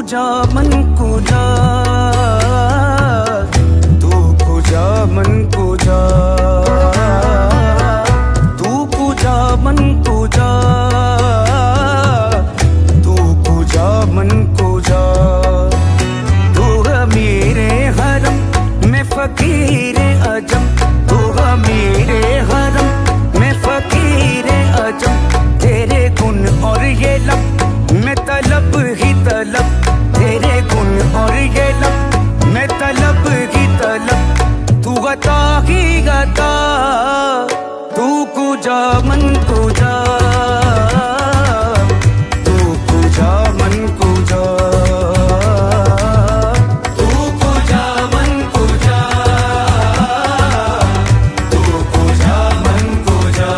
कुजा मन कुजा, तू कुजा मन कुजा, तू कुजा मन कुजा, तू कुजा मन कुजा। तू मेरे हरम में फकीर अजम, तू मेरे हरम में फकीर अजम। तेरे गुण और ये लब मैं तलब ही तलब, तेरे गुण और ये लब मैं तलब ही तलब। तू गता ही गता, तू कुजा मन कुजा, तू कुजा मन कुजा, तू कुजा मन कुजा, तू कुजा मन कुजा।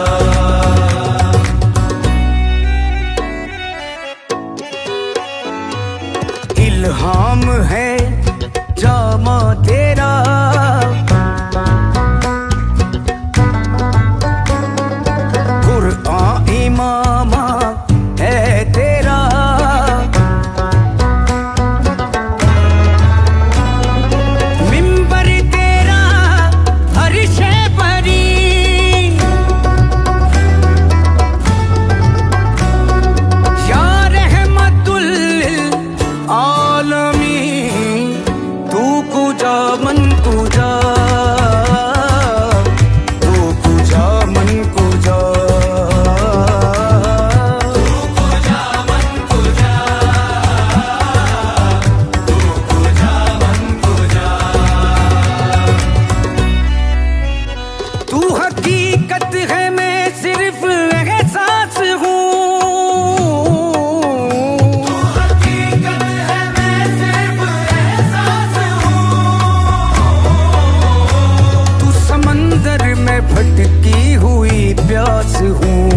इल्हाम है जामा तेरा, कुरआन इमामा है तेरा। मिंबर तेरा अर्शे परी, या रहमतुल आलमी। तू कुजा मन कुजा, तू कुजा मन कुजा, तू कुजा मन कुजा, तू कुजा मन कुजा। तू हकीकत है मैं सिर्फ एहसास हूँ, भटकी हुई प्यास हूँ,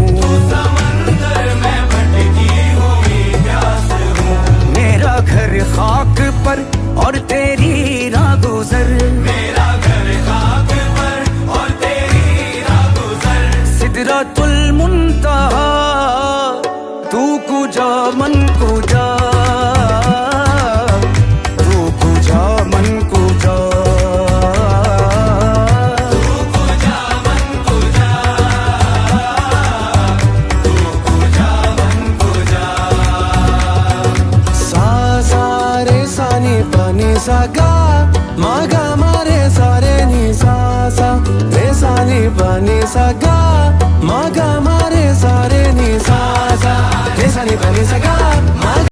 समंदर में भटकी हुई प्यास हूँ। मेरा घर खाक पर और तेरी राह गुजर, मेरा घर खाक पर और तेरी राह गुजर। सिदरतुल मुंतहा, तू कुजा मन कुजा, तू कुजा मन कुजा, सागा मागा मारे सारे नी सा सा, रे सा नी पानी सागा मागा मारे सारे नी सा सा, रे सा नी पानी सागा।